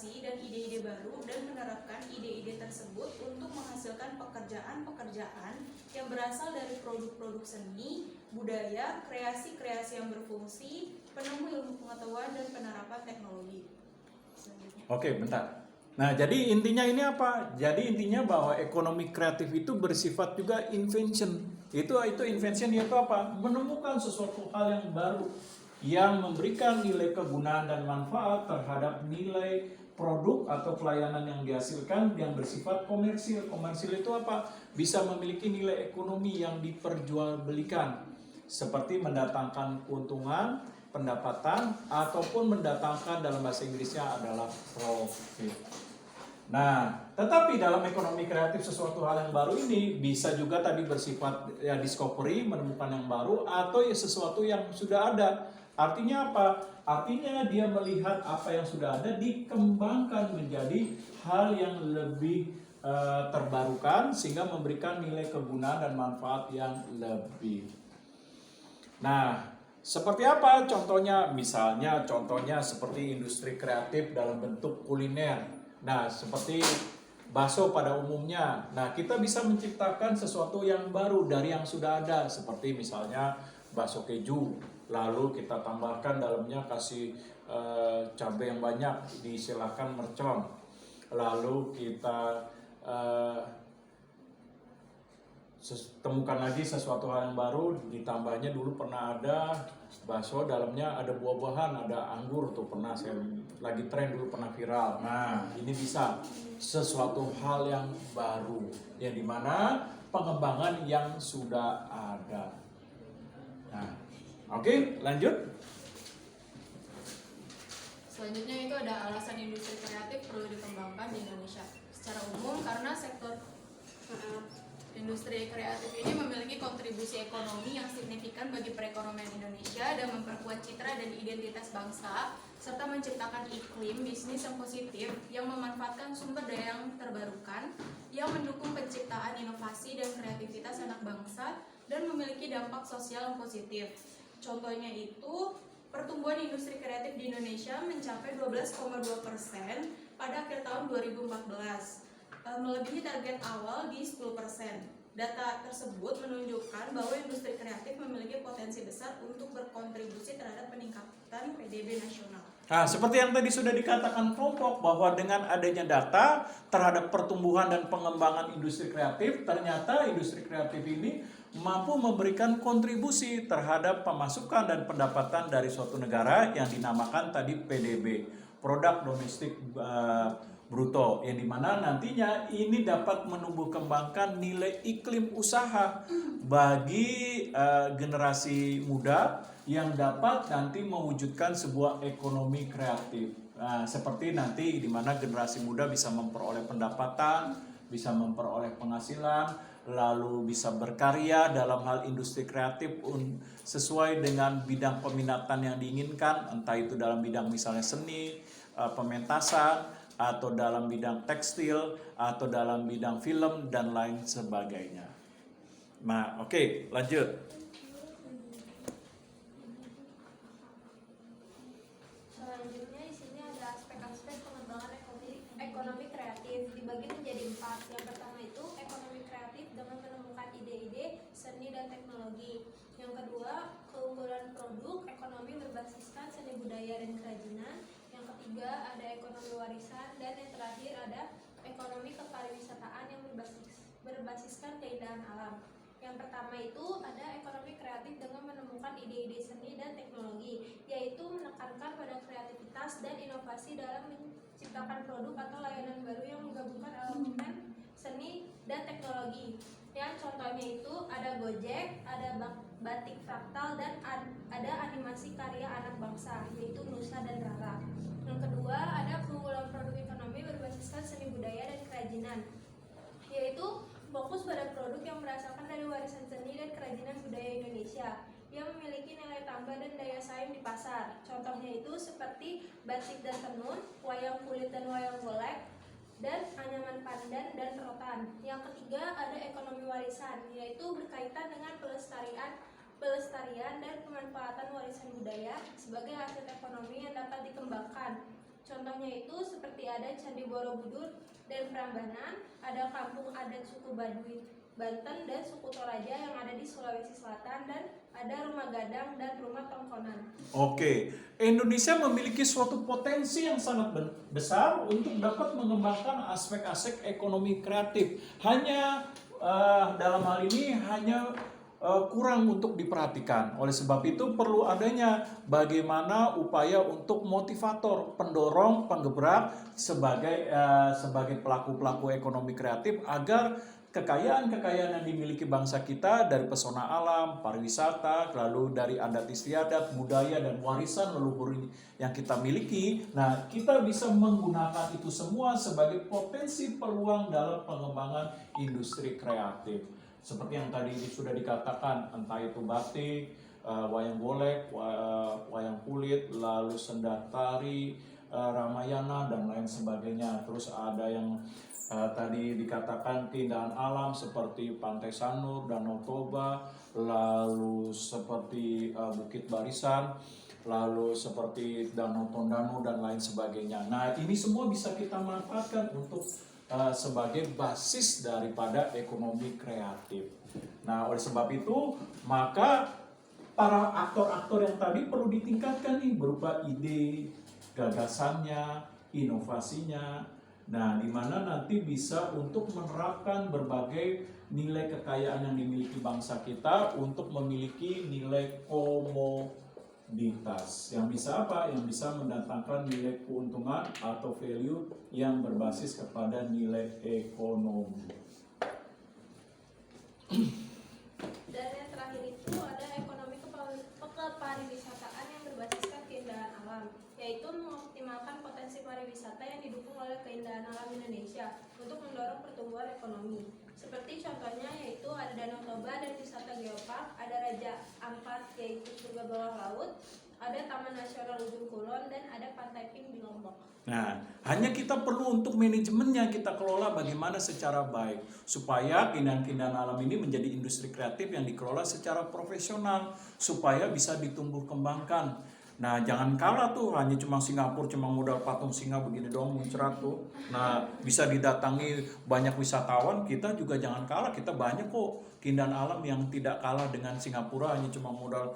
inovasi dan ide-ide baru dan menerapkan ide-ide tersebut untuk menghasilkan pekerjaan-pekerjaan yang berasal dari produk-produk seni, budaya, kreasi-kreasi yang berfungsi, penemu ilmu pengetahuan dan penerapan teknologi. Selanjutnya. Oke, bentar. Nah, jadi intinya ini apa? Jadi intinya bahwa ekonomi kreatif itu bersifat juga invention. Itu invention itu apa? Menemukan sesuatu hal yang baru yang memberikan nilai kegunaan dan manfaat terhadap nilai produk atau pelayanan yang dihasilkan yang bersifat komersil. Komersil itu apa? Bisa memiliki nilai ekonomi yang diperjualbelikan, seperti mendatangkan keuntungan, pendapatan, ataupun mendatangkan dalam bahasa Inggrisnya adalah profit. Nah, tetapi dalam ekonomi kreatif sesuatu hal yang baru ini bisa juga tadi bersifat ya discovery, menemukan yang baru, atau ya sesuatu yang sudah ada. Artinya apa? Artinya dia melihat apa yang sudah ada dikembangkan menjadi hal yang lebih terbarukan sehingga memberikan nilai kegunaan dan manfaat yang lebih. Nah, seperti apa contohnya? Misalnya contohnya seperti industri kreatif dalam bentuk kuliner. Nah, seperti bakso pada umumnya. Nah, kita bisa menciptakan sesuatu yang baru dari yang sudah ada. Seperti misalnya bakso keju. Lalu kita tambahkan dalamnya kasih cabai yang banyak, disilakan mercon. Lalu kita temukan lagi sesuatu hal yang baru, ditambahnya dulu pernah ada bakso dalamnya ada buah-buahan, ada anggur tuh pernah saya lagi tren dulu pernah viral. Nah, ini bisa sesuatu hal yang baru yang dimana pengembangan yang sudah ada. Nah, oke, lanjut. Selanjutnya itu ada alasan industri kreatif perlu dikembangkan di Indonesia. Secara umum karena sektor industri kreatif ini memiliki kontribusi ekonomi yang signifikan bagi perekonomian Indonesia dan memperkuat citra dan identitas bangsa, serta menciptakan iklim bisnis yang positif yang memanfaatkan sumber daya yang terbarukan, yang mendukung penciptaan inovasi dan kreativitas anak bangsa, dan memiliki dampak sosial yang positif. Contohnya itu, pertumbuhan industri kreatif di Indonesia mencapai 12,2% pada akhir tahun 2014. Melebihi target awal di 10%. Data tersebut menunjukkan bahwa industri kreatif memiliki potensi besar untuk berkontribusi terhadap peningkatan PDB nasional. Nah, seperti yang tadi sudah dikatakan kelompok bahwa dengan adanya data terhadap pertumbuhan dan pengembangan industri kreatif, ternyata industri kreatif ini mampu memberikan kontribusi terhadap pemasukan dan pendapatan dari suatu negara yang dinamakan tadi PDB, Produk Domestik Bruto, yang dimana nantinya ini dapat menumbuh kembangkan nilai iklim usaha bagi generasi muda yang dapat nanti mewujudkan sebuah ekonomi kreatif. Nah, seperti nanti dimana generasi muda bisa memperoleh pendapatan, bisa memperoleh penghasilan, lalu bisa berkarya dalam hal industri kreatif sesuai dengan bidang peminatan yang diinginkan, entah itu dalam bidang misalnya seni, pementasan, atau dalam bidang tekstil, atau dalam bidang film, dan lain sebagainya. Nah, oke, lanjut. Selanjutnya di sini ada aspek-aspek pengembangan ekonomi kreatif dibagi menjadi 4. Yang pertama itu ekonomi kreatif dengan menemukan ide-ide, seni dan teknologi. Yang kedua, keunggulan produk, ekonomi berbasiskan seni budaya dan kerajinan. Yang ketiga, ada ekonomi warisan, dan yang terakhir ada ekonomi kepariwisataan yang berbasiskan keindahan alam. Yang pertama itu ada ekonomi kreatif dengan menemukan ide-ide seni dan teknologi, yaitu menekankan pada kreativitas dan inovasi dalam menciptakan produk atau layanan baru yang menggabungkan elemen seni dan teknologi. Yang contohnya itu ada Gojek, ada batik fraktal, dan ada animasi karya anak bangsa, yaitu Nusa dan Rara. Yang kedua ada keunggulan produk ekonomi berbasiskan seni budaya dan kerajinan, yaitu fokus pada produk yang berasalkan dari warisan seni dan kerajinan budaya Indonesia yang memiliki nilai tambah dan daya saing di pasar. Contohnya itu seperti batik dan tenun, wayang kulit dan wayang golek, dan anyaman pandan dan rotan. Yang ketiga ada ekonomi warisan, yaitu berkaitan dengan pelestarian dan pemanfaatan warisan budaya sebagai aset ekonomi yang dapat dikembangkan. Contohnya itu seperti ada Candi Borobudur dan Prambanan, ada kampung adat suku Baduy Banten dan suku Toraja yang ada di Sulawesi Selatan, dan ada rumah gadang dan rumah tongkonan. Oke, Indonesia memiliki suatu potensi yang sangat besar untuk dapat mengembangkan aspek-aspek ekonomi kreatif. Hanya dalam hal ini hanya kurang untuk diperhatikan. Oleh sebab itu perlu adanya bagaimana upaya untuk motivator, pendorong, penggerak sebagai pelaku-pelaku ekonomi kreatif agar kekayaan-kekayaan yang dimiliki bangsa kita dari pesona alam, pariwisata, lalu dari adat istiadat, budaya dan warisan leluhur yang kita miliki, nah kita bisa menggunakan itu semua sebagai potensi peluang dalam pengembangan industri kreatif. Seperti yang tadi sudah dikatakan, entah itu batik, wayang golek, wayang kulit, lalu sendal tari, Ramayana dan lain sebagainya. Terus ada yang tadi dikatakan keindahan alam seperti Pantai Sanur, Danau Toba, lalu seperti Bukit Barisan, lalu seperti Danau Tondano dan lain sebagainya. Nah, ini semua bisa kita manfaatkan untuk sebagai basis daripada ekonomi kreatif. Nah, oleh sebab itu, maka para aktor-aktor yang tadi perlu ditingkatkan nih berupa ide, gagasannya, inovasinya. Nah, di mana nanti bisa untuk menerapkan berbagai nilai kekayaan yang dimiliki bangsa kita untuk memiliki nilai komoditas yang bisa apa? Yang bisa mendatangkan nilai keuntungan atau value yang berbasis kepada nilai ekonomi. Dan yang terakhir itu ada ekonomi kepariwisataan yang berbasiskan keindahan alam, yaitu mengoptimalkan potensi pariwisata yang didukung oleh keindahan alam Indonesia untuk mendorong pertumbuhan ekonomi. Seperti contohnya yaitu ada Danau Toba dan wisata geopark, ada Raja Ampat yaitu surga bawah laut, ada Taman Nasional Ujung Kulon, dan ada Pantai Pink di Lombok. Nah, hanya kita perlu untuk manajemennya kita kelola bagaimana secara baik supaya keindahan-keindahan alam ini menjadi industri kreatif yang dikelola secara profesional supaya bisa ditumbuh kembangkan. Nah, jangan kalah tuh hanya cuma Singapura cuma modal patung singa begini doang muncrat tuh. Nah, bisa didatangi banyak wisatawan, kita juga jangan kalah, kita banyak kok keindahan alam yang tidak kalah dengan Singapura hanya cuma modal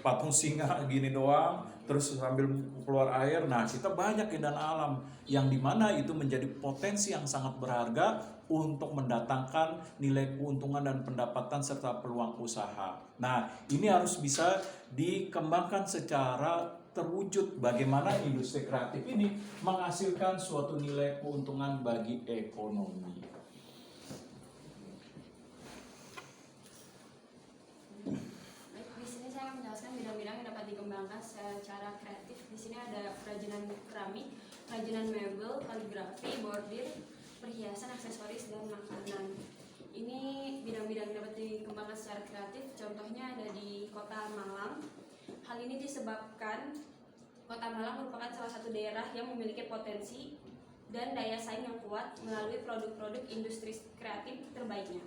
patung singa gini doang terus sambil keluar air. Nah, kita banyak keindahan alam yang dimana itu menjadi potensi yang sangat berharga untuk mendatangkan nilai keuntungan dan pendapatan serta peluang usaha. Nah, ini harus bisa dikembangkan secara terwujud bagaimana industri kreatif ini menghasilkan suatu nilai keuntungan bagi ekonomi. Di sini saya akan menjelaskan bidang-bidang yang dapat dikembangkan secara kreatif. Di sini ada kerajinan keramik, kerajinan mebel, kaligrafi, bordir, perhiasan, aksesoris, dan makanan. Ini bidang-bidang yang dapat dikembangkan secara kreatif. Contohnya ada di Kota Malang. Hal ini disebabkan Kota Malang merupakan salah satu daerah yang memiliki potensi dan daya saing yang kuat melalui produk-produk industri kreatif terbaiknya.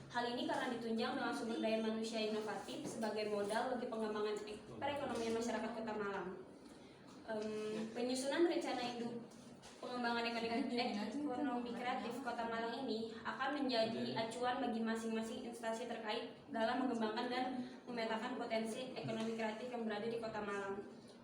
Hal ini karena ditunjang dengan sumber daya manusia inovatif sebagai modal bagi pengembangan perekonomian masyarakat Kota Malang. Penyusunan rencana induk pengembangan ekonomi kreatif Kota Malang ini akan menjadi acuan bagi masing-masing instansi terkait dalam mengembangkan dan memetakan potensi ekonomi kreatif yang berada di Kota Malang.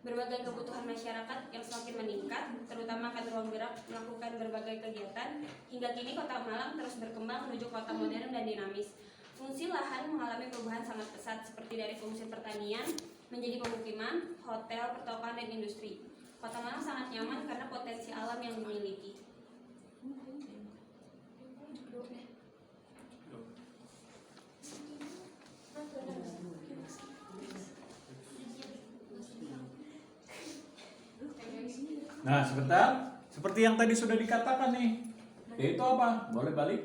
Berbagai kebutuhan masyarakat yang semakin meningkat, terutama akan ruang gerak melakukan berbagai kegiatan, hingga kini Kota Malang terus berkembang menuju kota modern dan dinamis. Fungsi lahan mengalami perubahan sangat pesat, seperti dari fungsi pertanian menjadi pemukiman, hotel, pertokoan, dan industri. Kota Malang sangat nyaman karena potensi alam yang dimiliki. Nah, sebentar, seperti yang tadi sudah dikatakan nih, yaitu apa? Boleh balik?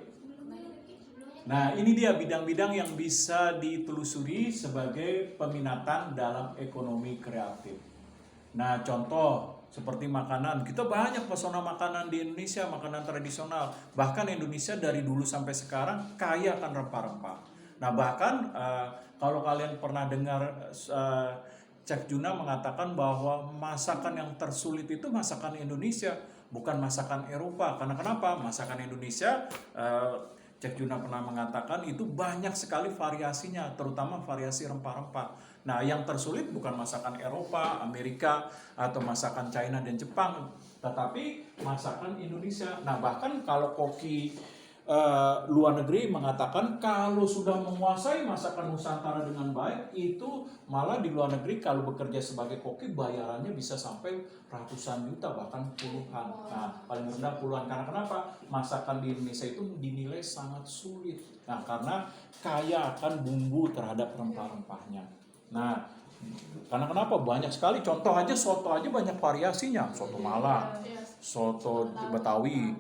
Nah, ini dia bidang-bidang yang bisa ditelusuri sebagai peminatan dalam ekonomi kreatif. Nah, contoh seperti makanan, kita banyak pesona makanan di Indonesia, makanan tradisional. Bahkan Indonesia dari dulu sampai sekarang kaya akan rempah-rempah. Nah, bahkan kalau kalian pernah dengar Chef Juna mengatakan bahwa masakan yang tersulit itu masakan Indonesia, bukan masakan Eropa. Karena kenapa? Masakan Indonesia, Chef Juna pernah mengatakan itu banyak sekali variasinya, terutama variasi rempah-rempah. Nah, yang tersulit bukan masakan Eropa, Amerika, atau masakan China dan Jepang, tetapi masakan Indonesia. Nah, bahkan kalau koki luar negeri mengatakan kalau sudah menguasai masakan Nusantara dengan baik, itu malah di luar negeri kalau bekerja sebagai koki bayarannya bisa sampai ratusan juta, bahkan puluhan. Nah, paling rendah puluhan. Karena kenapa? Masakan di Indonesia itu dinilai sangat sulit. Nah, karena kaya akan bumbu terhadap rempah-rempahnya. Nah, karena kenapa? Banyak sekali. Contoh aja soto aja banyak variasinya. Soto Malang, soto Betawi,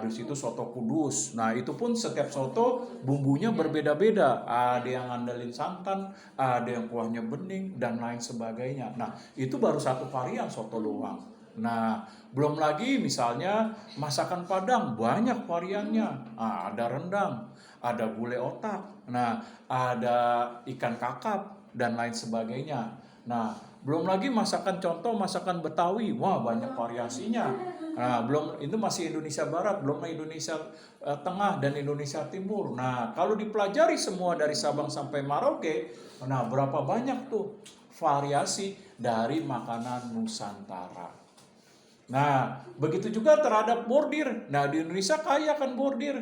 di situ soto Kudus. Nah, itu pun setiap soto bumbunya berbeda-beda. Ada yang ngandelin santan, ada yang kuahnya bening dan lain sebagainya. Nah, itu baru satu varian soto doang. Nah, belum lagi misalnya masakan Padang banyak variannya. Nah, ada rendang, ada gulai otak, nah, ada ikan kakap dan lain sebagainya. Nah, belum lagi masakan contoh masakan Betawi, wah banyak variasinya. Nah, belum itu masih Indonesia Barat, belum Indonesia Tengah dan Indonesia Timur. Nah, kalau dipelajari semua dari Sabang sampai Merauke, nah berapa banyak tuh variasi dari makanan Nusantara. Nah, begitu juga terhadap bordir. Nah, di Indonesia kaya kan bordir.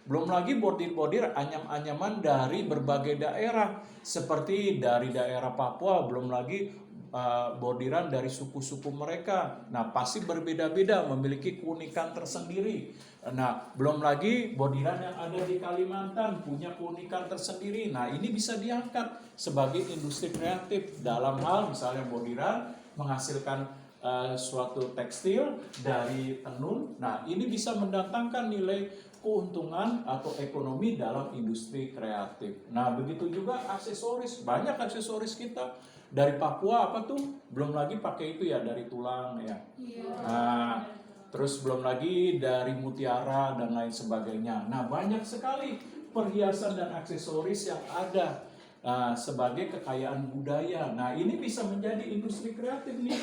Belum lagi bordir-bordir anyam-anyaman dari berbagai daerah. Seperti dari daerah Papua, belum lagi bordiran dari suku-suku mereka. Nah, pasti berbeda-beda, memiliki keunikan tersendiri. Nah, belum lagi bordiran yang ada di Kalimantan punya keunikan tersendiri. Nah, ini bisa diangkat sebagai industri kreatif dalam hal misalnya bordiran menghasilkan suatu tekstil dari tenun. Nah, ini bisa mendatangkan nilai keuntungan atau ekonomi dalam industri kreatif. Nah, begitu juga aksesoris. Banyak aksesoris kita dari Papua apa tuh? Belum lagi pakai itu ya dari tulang ya. Nah, terus belum lagi dari mutiara dan lain sebagainya. Nah, banyak sekali perhiasan dan aksesoris yang ada sebagai kekayaan budaya. Nah, ini bisa menjadi industri kreatif nih.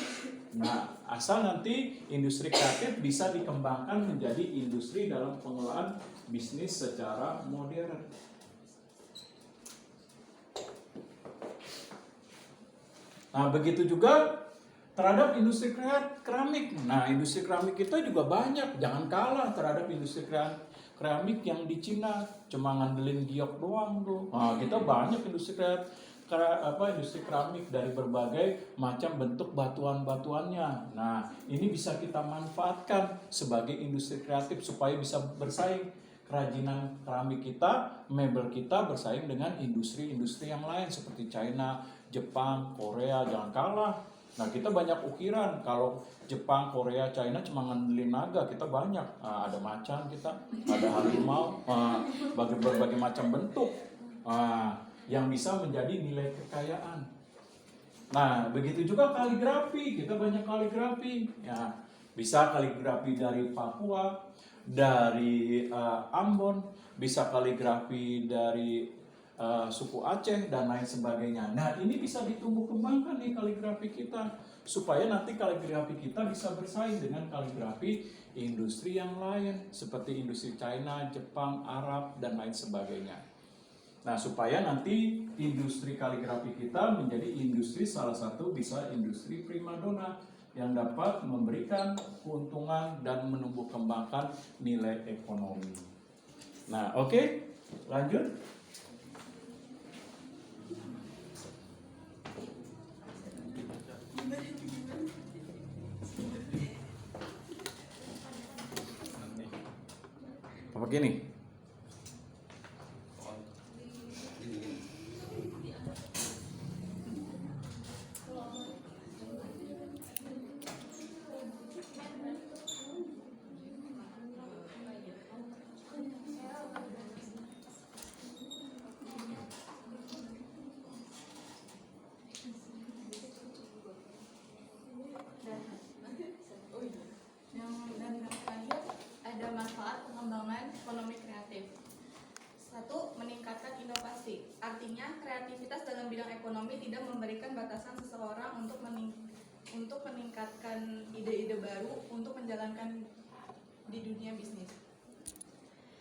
Nah, asal nanti industri kreatif bisa dikembangkan menjadi industri dalam pengelolaan bisnis secara modern. Nah, begitu juga terhadap industri keramik. Nah, industri keramik kita juga banyak. Jangan kalah terhadap industri keramik yang di Cina. Cuma ngandelin giok doang tuh. Nah, kita banyak industri keramik dari berbagai macam bentuk batuan-batuannya. Nah, ini bisa kita manfaatkan sebagai industri kreatif supaya bisa bersaing. Kerajinan keramik kita, mebel kita bersaing dengan industri-industri yang lain seperti China, Jepang, Korea, jangan kalah. Nah, kita banyak ukiran. Kalau Jepang, Korea, China cuma ngandelin naga, kita banyak. Ada macan kita, ada harimau, berbagai macam bentuk yang bisa menjadi nilai kekayaan. Nah, begitu juga kaligrafi, kita banyak kaligrafi. Ya, bisa kaligrafi dari Papua, dari Ambon, bisa kaligrafi dari suku Aceh dan lain sebagainya. Nah, ini bisa ditumbuh kembangkan nih kaligrafi kita supaya nanti kaligrafi kita bisa bersaing dengan kaligrafi industri yang lain seperti industri China, Jepang, Arab dan lain sebagainya. Nah, supaya nanti industri kaligrafi kita menjadi industri salah satu bisa industri primadona yang dapat memberikan keuntungan dan menumbuh kembangkan nilai ekonomi. Nah, oke, lanjut. Apa gini? Dan terakhir ada manfaat pengembangan ekonomi kreatif. Artinya, kreativitas dalam bidang ekonomi tidak memberikan batasan seseorang untuk meningkatkan ide-ide baru untuk menjalankan di dunia bisnis.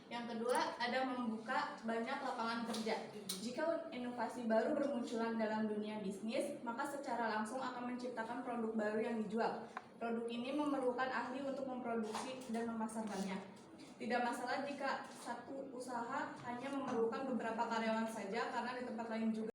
Yang kedua, ada membuka banyak lapangan kerja. Jika inovasi baru bermunculan dalam dunia bisnis, maka secara langsung akan menciptakan produk baru yang dijual. Produk ini memerlukan ahli untuk memproduksi dan memasarkannya. Tidak masalah jika satu usaha hanya memerlukan beberapa karyawan saja, karena di tempat lain juga